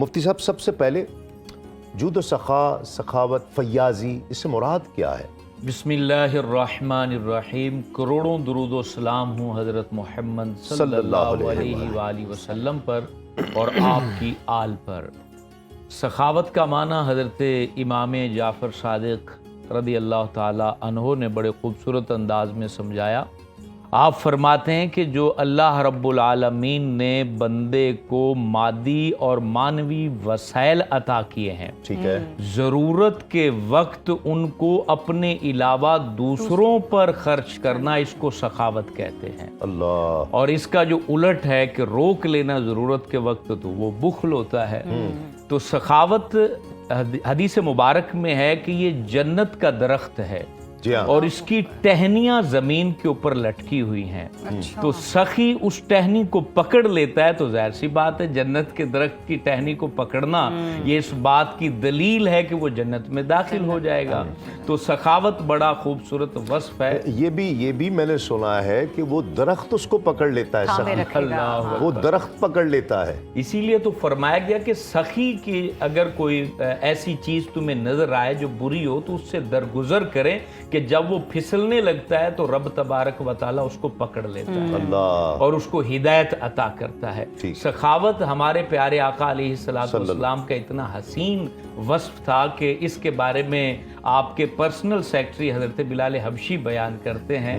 مفتی صاحب سب سے پہلے جود و سخا، سخاوت، فیاضی، اس سے مراد کیا ہے؟ بسم اللہ الرحمن الرحیم۔ کروڑوں درود و سلام ہوں حضرت محمد صلی اللہ علیہ وآلہ وسلم پر اور آپ کی آل پر۔ سخاوت کا معنی حضرت امام جعفر صادق رضی اللہ تعالی عنہ نے بڑے خوبصورت انداز میں سمجھایا۔ آپ فرماتے ہیں کہ جو اللہ رب العالمین نے بندے کو مادی اور معنوی وسائل عطا کیے ہیں، ٹھیک ہے، ضرورت کے وقت ان کو اپنے علاوہ دوسروں پر خرچ کرنا، اس کو سخاوت کہتے ہیں۔ اللہ، اور اس کا جو الٹ ہے کہ روک لینا ضرورت کے وقت، تو وہ بخل ہوتا ہے۔ تو سخاوت حدیث مبارک میں ہے کہ یہ جنت کا درخت ہے جی ہاں، اور اس کی ٹہنیاں زمین کے اوپر لٹکی ہوئی ہیں۔ تو سخی اس ٹہنی کو پکڑ لیتا ہے تو ظاہر سی بات ہے جنت کے درخت کی ٹہنی کو پکڑنا یہ اس بات کی دلیل ہے کہ وہ جنت میں داخل ہو جائے گا۔ تو سخاوت بڑا خوبصورت وصف ہے۔ یہ بھی میں نے سنا ہے کہ وہ درخت اس کو پکڑ لیتا ہے، سخی، اللہ، وہ درخت پکڑ لیتا ہے۔ اسی لیے تو فرمایا گیا کہ سخی کی اگر کوئی ایسی چیز تمہیں نظر آئے جو بری ہو تو اس سے درگزر کریں، کہ جب وہ پھسلنے لگتا ہے تو رب تبارک و تعالیٰ اس کو پکڑ لیتا ہے اللہ، اور اس کو ہدایت عطا کرتا ہے۔ سخاوت ہمارے پیارے آقا علیہ السلام کا اتنا حسین وصف تھا کہ اس کے بارے میں آپ کے پرسنل سیکٹری حضرت بلال حبشی بیان کرتے ہیں۔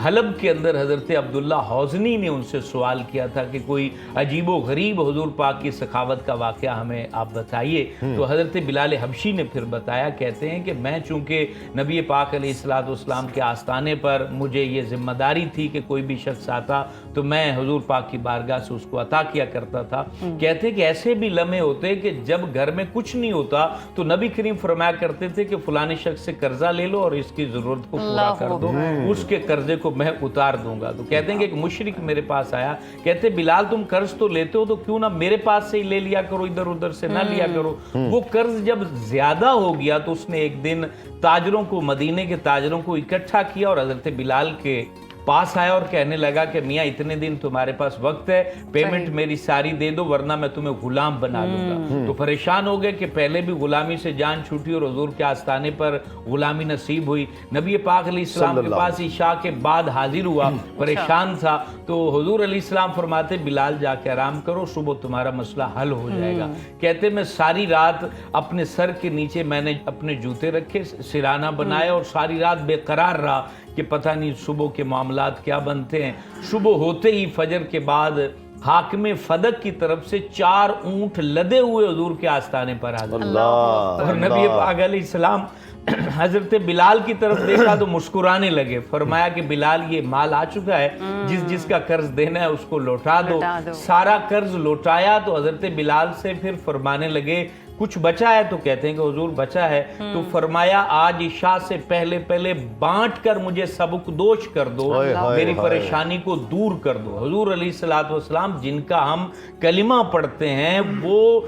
حلب کے اندر حضرت عبداللہ حوزنی نے ان سے سوال کیا تھا کہ کوئی عجیب و غریب حضور پاک کی سخاوت کا واقعہ ہمیں آپ بتائیے۔ تو حضرت بلال حبشی نے پھر بتایا، کہتے ہیں کہ میں چونکہ نبی پاک علیہ السلام کے آستانے پر مجھے یہ ذمہ داری تھی کہ کوئی بھی شخص آتا تو میں حضور پاک کی بارگاہ سے اس کو عطا کیا کرتا تھا۔ کہتے کہ ایسے بھی لمحے ہوتے کہ جب گھر میں کچھ نہیں ہوتا تو نبی کریم فرمایا کرتے تھے کہ فلانے شخص سے قرضہ لے لو اور اس کی ضرورت کو پورا کر دو، اس کے قرضے کو میں اتار دوں گا۔ تو کہتے ہیں کہ ایک مشرک میرے پاس آیا، کہتے بلال تم قرض تو لیتے ہو تو کیوں نہ میرے پاس سے ہی لے لیا کرو، ادھر ادھر سے نہ لیا کرو۔ وہ قرض جب زیادہ ہو گیا تو اس نے ایک دن تاجروں کو، مدینے کے تاجروں کو اکٹھا کیا اور حضرت بلال کے پاس آیا اور کہنے لگا کہ میاں اتنے دن تمہارے پاس وقت ہے، پیمنٹ میری ساری دے دو ورنہ میں تمہیں غلام بنا لوں گا۔ تو پریشان ہو گئے کہ پہلے بھی غلامی سے جان چھوٹی اور حضور کے آستانے پر غلامی نصیب ہوئی۔ نبی پاک علیہ السلام کے پاس عشاء کے بعد حاضر ہوا، پریشان تھا۔ تو حضور علیہ السلام فرماتے بلال جا کے آرام کرو، صبح تمہارا مسئلہ حل ہو جائے گا۔ کہتے میں ساری رات اپنے سر کے نیچے میں نے اپنے جوتے رکھے، سرانہ بنایا اور ساری رات بے قرار رہا کہ پتہ نہیں صبح کے معاملات کیا بنتے ہیں۔ صبح ہوتے ہی فجر کے بعد حاکم فدق کی طرف سے 4 اونٹ لدے ہوئے حضور کے آستانے پر حاضر اور نبی پاک علیہ السلام حضرت بلال کی طرف دیکھا تو مسکرانے لگے۔ فرمایا کہ بلال یہ مال آ چکا ہے، جس کا قرض دینا ہے اس کو لوٹا دو۔ سارا قرض لوٹایا تو حضرت بلال سے پھر فرمانے لگے کچھ بچا ہے؟ تو کہتے ہیں کہ حضور بچا ہے۔ تو فرمایا آج عشاء سے پہلے بانٹ کر مجھے سبک دوش کر دو، میری پریشانی کو دور کر دو۔ حضور علیہ السلام جن کا ہم کلمہ پڑھتے ہیں وہ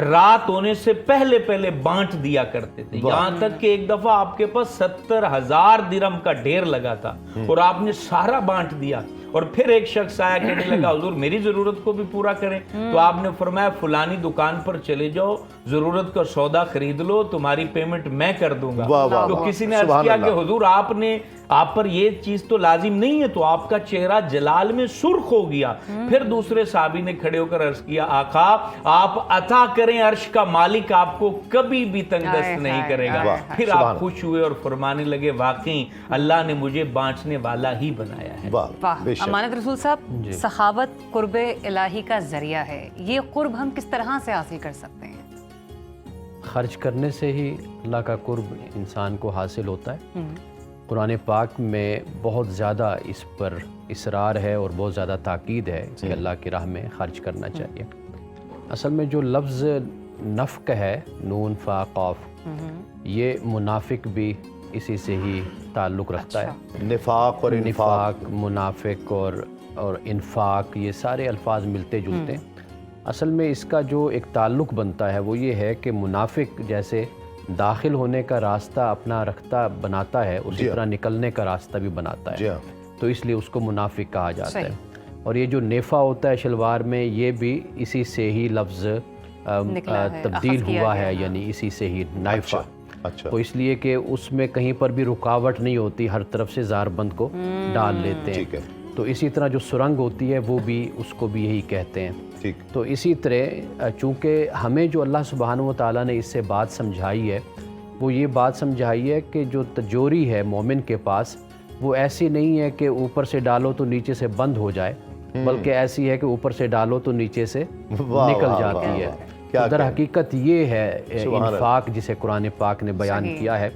رات ہونے سے پہلے بانٹ دیا کرتے تھے، یہاں تک کہ ایک دفعہ آپ کے پاس 70,000 درہم کا ڈھیر لگا تھا اور آپ نے سارا بانٹ دیا۔ اور پھر ایک شخص آیا کہنے لگا حضور میری ضرورت کو بھی پورا کریں۔ تو آپ نے فرمایا فلانی دکان پر چلے جاؤ، ضرورت کا سودا خرید لو، تمہاری پیمنٹ میں کر دوں گا۔ تو کسی نے عرض کیا کہ حضور آپ پر یہ چیز تو لازم نہیں ہے، تو آپ کا چہرہ جلال میں سرخ ہو گیا۔ پھر دوسرے صحابی نے کھڑے ہو کر عرض کیا آقا آپ عطا کریں، عرش کا مالک آپ کو کبھی بھی تنگ دست نہیں کرے گا۔ پھر آپ خوش ہوئے اور فرمانے لگے واقعی اللہ نے مجھے بانٹنے والا ہی بنایا ہے۔ امانت رسول صاحب، سخاوت قرب الہی کا ذریعہ ہے، یہ قرب ہم کس طرح سے حاصل کر سکتے ہیں؟ خرچ کرنے سے ہی اللہ کا قرب انسان کو حاصل ہوتا ہے۔ قرآن پاک میں بہت زیادہ اس پر اصرار ہے اور بہت زیادہ تاکید ہے کہ اللہ کی راہ میں خرچ کرنا چاہیے۔ اصل میں جو لفظ نفق ہے، نون فا قاف، یہ منافق بھی اسی سے ہی تعلق رکھتا ہے۔ نفاق اور نفاق، منافق اور انفاق، یہ سارے الفاظ ملتے جلتے ہیں۔ اصل میں اس کا جو ایک تعلق بنتا ہے وہ یہ ہے کہ منافق جیسے داخل ہونے کا راستہ اپنا رختہ بناتا ہے، اسی طرح نکلنے کا راستہ بھی بناتا ہے، تو اس لیے اس کو منافق کہا جاتا ہے۔ اور یہ جو نیفا ہوتا ہے شلوار میں، یہ بھی اسی سے ہی لفظ تبدیل ہوا ہے، یعنی اسی سے ہی نائفہ. اچھا. تو اس لیے کہ اس میں کہیں پر بھی رکاوٹ نہیں ہوتی، ہر طرف سے زار بند کو ڈال لیتے ہیں. ٹھیک ہے. تو اسی طرح جو سرنگ ہوتی ہے وہ بھی اس کو بھی یہی کہتے ہیں. ٹھیک. تو اسی طرح چونکہ ہمیں جو اللہ سبحانہ و تعالیٰ نے اس سے بات سمجھائی ہے وہ یہ بات سمجھائی ہے کہ جو تجوری ہے مومن کے پاس وہ ایسی نہیں ہے کہ اوپر سے ڈالو تو نیچے سے بند ہو جائے، بلکہ ایسی ہے کہ اوپر سے ڈالو تو نیچے سے نکل جاتی ہے. در حقیقت یہ ہے انفاق جسے قرآن پاک نے بیان کیا ہے،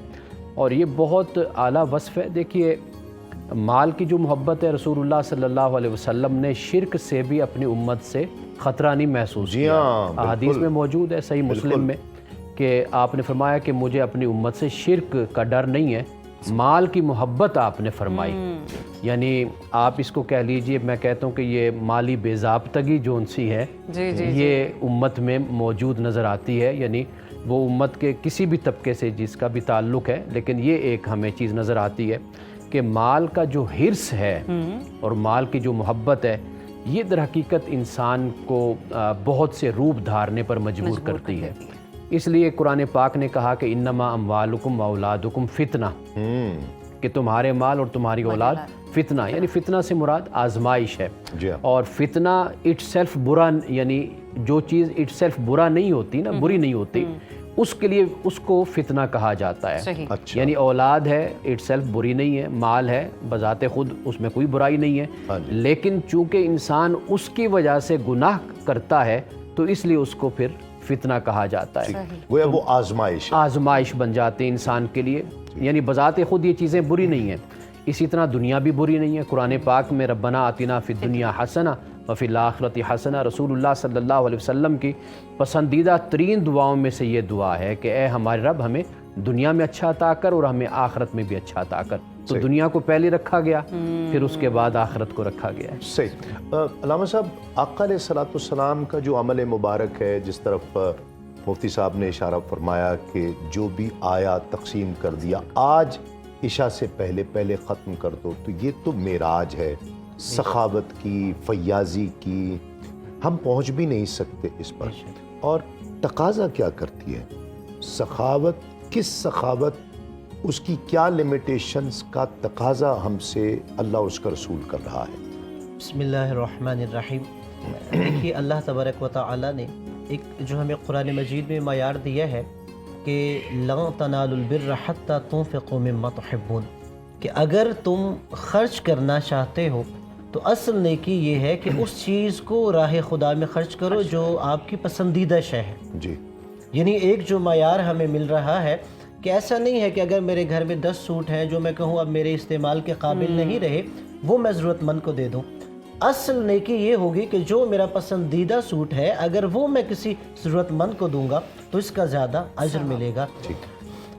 اور یہ بہت اعلیٰ وصف ہے. دیکھیے مال کی جو محبت ہے، رسول اللہ صلی اللہ علیہ وسلم نے شرک سے بھی اپنی امت سے خطرہ نہیں محسوس کیا. احادیث میں موجود ہے صحیح مسلم میں کہ آپ نے فرمایا کہ مجھے اپنی امت سے شرک کا ڈر نہیں ہے. مال کی محبت آپ نے فرمائی، یعنی آپ اس کو کہہ لیجئے، میں کہتا ہوں کہ یہ مالی بے ضابطگی جون سی ہے یہ امت میں موجود نظر آتی ہے. یعنی وہ امت کے کسی بھی طبقے سے جس کا بھی تعلق ہے، لیکن یہ ایک ہمیں چیز نظر آتی ہے کہ مال کا جو حرص ہے اور مال کی جو محبت ہے یہ در حقیقت انسان کو بہت سے روپ دھارنے پر مجبور کرتی ہے. اس لیے قرآن پاک نے کہا کہ انما اموالکم واولادکم فتنہ، کہ تمہارے مال اور تمہاری اولاد فتنہ، یعنی فتنہ سے مراد آزمائش ہے. اور فتنہ اٹ سیلف برا، یعنی جو چیز اٹ سیلف برا نہیں ہوتی نا، بری نہیں ہوتی، اس کے لیے اس کو فتنہ کہا جاتا ہے. یعنی اولاد ہے اٹ سیلف بری نہیں ہے، مال ہے بذات خود اس میں کوئی برائی نہیں ہے، لیکن چونکہ انسان اس کی وجہ سے گناہ کرتا ہے تو اس لیے اس کو پھر فتنہ کہا جاتا ہے. وہ آزمائش بن جاتے ہیں انسان کے لیے. یعنی بذات خود یہ چیزیں بری نہیں ہیں. اسی طرح دنیا بھی بری نہیں ہے. قرآن پاک میں ربنا آتنا فی الدنیا حسنہ وفی الآخرۃ حسنہ، رسول اللہ صلی اللہ علیہ وسلم کی پسندیدہ ترین دعاؤں میں سے یہ دعا ہے کہ اے ہمارے رب ہمیں دنیا میں اچھا عطا کر اور ہمیں آخرت میں بھی اچھا عطا کر. تو دنیا کو پہلے رکھا گیا، پھر اس کے بعد آخرت کو رکھا گیا. صحیح. علامہ صاحب، آقا علیہ الصلوۃ والسلام کا جو عمل مبارک ہے، جس طرف مفتی صاحب نے اشارہ فرمایا کہ جو بھی آیا تقسیم کر دیا، آج عشاء سے پہلے ختم کر دو، تو یہ تو معراج ہے سخاوت کی، فیاضی کی. ہم پہنچ بھی نہیں سکتے اس پر. اور تقاضا کیا کرتی ہے سخاوت؟ کس سخاوت، اس کی کیا لمیٹیشنز کا تقاضا ہم سے اللہ اس کا رسول کر رہا ہے؟ بسم اللہ الرحمن الرحیم. دیکھیے اللہ تبارک و تعالی نے ایک جو ہمیں قرآن مجید میں معیار دیا ہے کہ لن تنالوا البر حتی تنفقوا مما تحبون، کہ اگر تم خرچ کرنا چاہتے ہو تو اصل نیکی یہ ہے کہ اس چیز کو راہ خدا میں خرچ کرو جو آپ کی پسندیدہ شے ہے. جی. یعنی ایک جو معیار ہمیں مل رہا ہے کہ ایسا نہیں ہے کہ اگر میرے گھر میں 10 سوٹ ہیں جو میں کہوں اب میرے استعمال کے قابل نہیں رہے وہ میں ضرورت مند کو دے دوں. اصل نیکی یہ ہوگی کہ جو میرا پسندیدہ سوٹ ہے اگر وہ میں کسی ضرورت مند کو دوں گا تو اس کا زیادہ اجر ملے گا.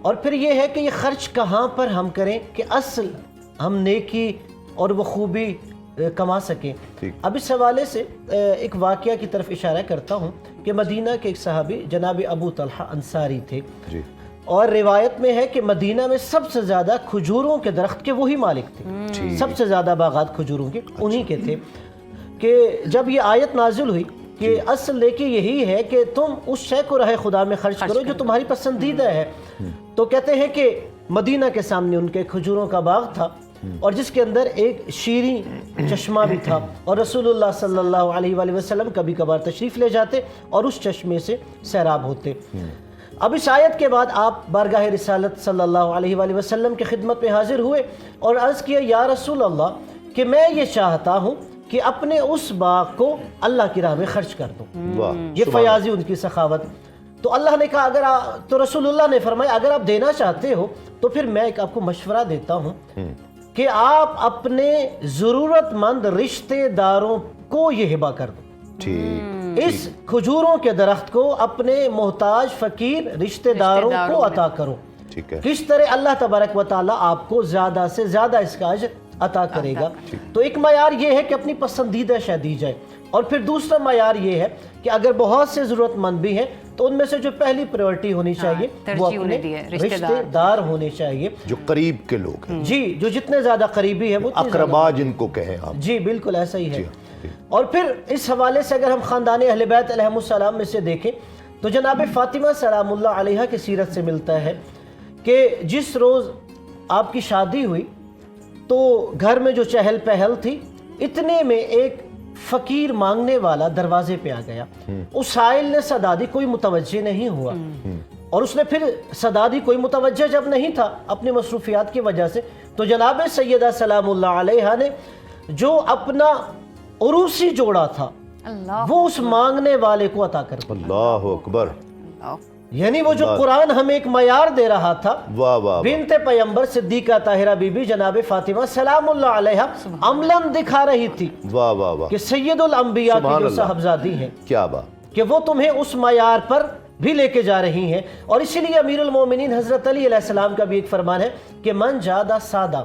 اور پھر یہ ہے کہ یہ خرچ کہاں پر ہم کریں کہ اصل ہم نیکی اور وہ خوبی کما سکیں. اب اس حوالے سے ایک واقعہ کی طرف اشارہ کرتا ہوں کہ مدینہ کے ایک صحابی جناب ابو طلحہ انصاری تھے، اور روایت میں ہے کہ مدینہ میں سب سے زیادہ کھجوروں کے درخت کے وہی مالک تھے. سب سے زیادہ باغات کھجوروں کے انہی کے تھے. کہ جب یہ آیت نازل ہوئی کہ اصل نیکی یہی ہے کہ تم اس شے کو راہ خدا میں خرچ کرو جو تمہاری پسندیدہ ہے، تو کہتے ہیں کہ مدینہ کے سامنے ان کے کھجوروں کا باغ تھا اور جس کے اندر ایک شیریں چشمہ بھی تھا، اور رسول اللہ صلی اللہ علیہ وآلہ وسلم کبھی کبھار تشریف لے جاتے اور اس چشمے سے سیراب ہوتے. اب اس آیت کے بعد آپ بارگاہ رسالت صلی اللہ علیہ وآلہ وسلم کی خدمت میں حاضر ہوئے اور عرض کیا یا رسول اللہ کہ میں یہ چاہتا ہوں کہ اپنے اس باغ کو اللہ کی راہ میں خرچ کر دوں. یہ فیاضی ان کی سخاوت. تو اللہ نے کہا تو رسول اللہ نے فرمایا اگر آپ دینا چاہتے ہو تو پھر میں ایک آپ کو مشورہ دیتا ہوں کہ آپ اپنے ضرورت مند رشتے داروں کو یہ ہبہ کر دو. اس کھجوروں کے درخت کو اپنے محتاج فقیر رشتے داروں کو عطا کرو. کس طرح اللہ تبارک و تعالیٰ آپ کو زیادہ سے زیادہ اس کا اجر عطا کرے گا. تو ایک معیار یہ ہے کہ اپنی پسندیدہ شے دی جائے، اور پھر دوسرا معیار یہ ہے کہ اگر بہت سے ضرورت مند بھی ہیں تو ان میں سے جو پہلی پریورٹی ہونی چاہیے وہ اپنے رشتے دار ہونے چاہیے، جو قریب کے لوگ ہیں. جی، جو جتنے زیادہ قریبی ہیں وہ اقربا جن کو کہیں آپ. جی بالکل ایسا ہی ہے. اور پھر اس حوالے سے اگر ہم خاندان اہل بیت علیہم السلام میں سے دیکھیں تو جناب فاطمہ سلام اللہ علیہا کی سیرت سے ملتا ہے کہ جس روز آپ کی شادی ہوئی تو گھر میں جو چہل پہل تھی، اتنے میں ایک فقیر مانگنے والا دروازے پہ آ گیا. اس سائل نے صدا دی، کوئی متوجہ نہیں ہوا، اور اس نے پھر صدا دی، کوئی متوجہ جب نہیں تھا اپنی مصروفیات کی وجہ سے، تو جناب سیدہ سلام اللہ علیہا نے جو اپنا عروسی جوڑا تھا اللہ وہ اس مانگنے والے کو عطا کر دیا. اللہ اکبر. یعنی وہ جو قرآن ہمیں ایک معیار دے رہا تھا، واہ واہ. بنت پیمبر صدیقہ طاہرہ بی بی جناب فاطمہ سلام اللہ علیہا عملاً دکھا رہی تھی واہ واہ واہ. کہ سید الانبیاء کی سبحان جو اللہ. صاحبزادی ہیں کیا بات. کہ وہ تمہیں اس معیار پر بھی لے کے جا رہی ہیں. اور اسی لیے امیر المومنین حضرت علی علیہ السلام کا بھی ایک فرمان ہے کہ من جادہ سادہ،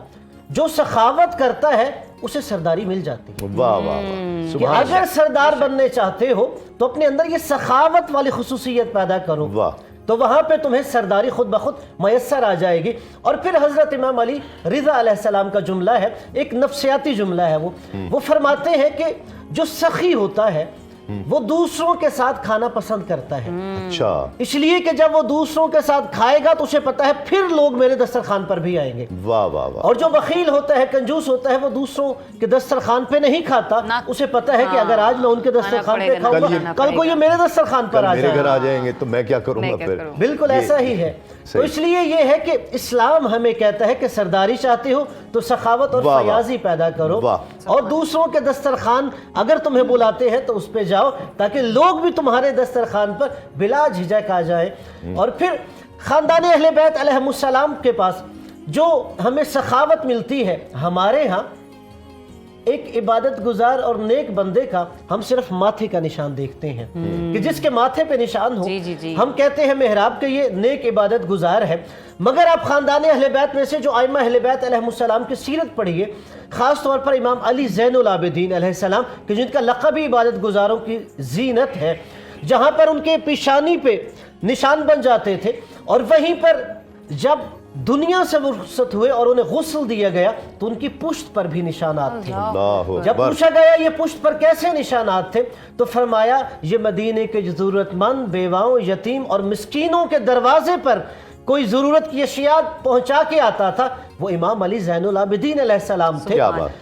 جو سخاوت کرتا ہے اسے سرداری مل جاتی ہے. واہ واہ واہ. کہ سبحان اللہ. اگر سردار بننے چاہتے ہو تو اپنے اندر یہ سخاوت والی خصوصیت پیدا کرو، واہ. تو وہاں پہ تمہیں سرداری خود بخود میسر آ جائے گی. اور پھر حضرت امام علی رضا علیہ السلام کا جملہ ہے، ایک نفسیاتی جملہ ہے، وہ فرماتے ہیں کہ جو سخی ہوتا ہے وہ دوسروں کے ساتھ کھانا پسند کرتا ہے، اچھا. اس لیے کہ جب وہ دوسروں کے ساتھ کھائے گا تو اسے پتا ہے پھر لوگ میرے دسترخوان پر بھی آئیں گے. واہ واہ واہ. اور جو بخیل ہوتا ہے، کنجوس ہوتا ہے، وہ دوسروں کے دسترخوان پہ نہیں کھاتا، اسے پتا ہے کہ اگر آج میں ان کے دسترخوان پہ کھاؤں گا کل کو یہ میرے دسترخوان پر آ میرے جائے گھر گا. آ جائیں گے تو میں کیا کروں گا پھر. بالکل ایسا ہی ہے. تو اس لیے یہ ہے کہ اسلام ہمیں کہتا ہے کہ سرداری چاہتے ہو تو سخاوت اور واہ واہ. فیاضی پیدا کرو، واہ. اور دوسروں کے دسترخوان اگر تمہیں بلاتے ہیں تو اس پہ جاؤ تاکہ لوگ بھی تمہارے دسترخوان پر بلا جھجک آ جائیں. اور پھر خاندان اہل بیت علیہم السلام کے پاس جو ہمیں سخاوت ملتی ہے، ہمارے ہاں ایک عبادت گزار اور نیک بندے کا ہم صرف ماتھے کا نشان دیکھتے ہیں کہ جس کے ماتھے پہ نشان ہو جی. ہم کہتے ہیں محراب کہ یہ نیک عبادت گزار ہے. مگر آپ خاندان اہل بیت میں سے جو ائمہ اہل بیت علیہم السلام کی سیرت پڑھیے، خاص طور پر امام علی زین العابدین علیہ السلام کہ جن کا لقب ہی عبادت گزاروں کی زینت ہے، جہاں پر ان کے پیشانی پہ نشان بن جاتے تھے، اور وہیں پر جب دنیا سے وہ رخصت ہوئے اور انہیں غسل دیا گیا تو ان کی پشت پر بھی نشانات تھے. اللہ جب اکبر. پوچھا گیا یہ پشت پر کیسے نشانات تھے تو فرمایا یہ مدینے کے ضرورت مند، بیواؤں، یتیم اور مسکینوں کے دروازے پر کوئی ضرورت کی اشیاء پہنچا کے آتا تھا، وہ امام علی زین العابدین علیہ السلام تھے. کیا بات.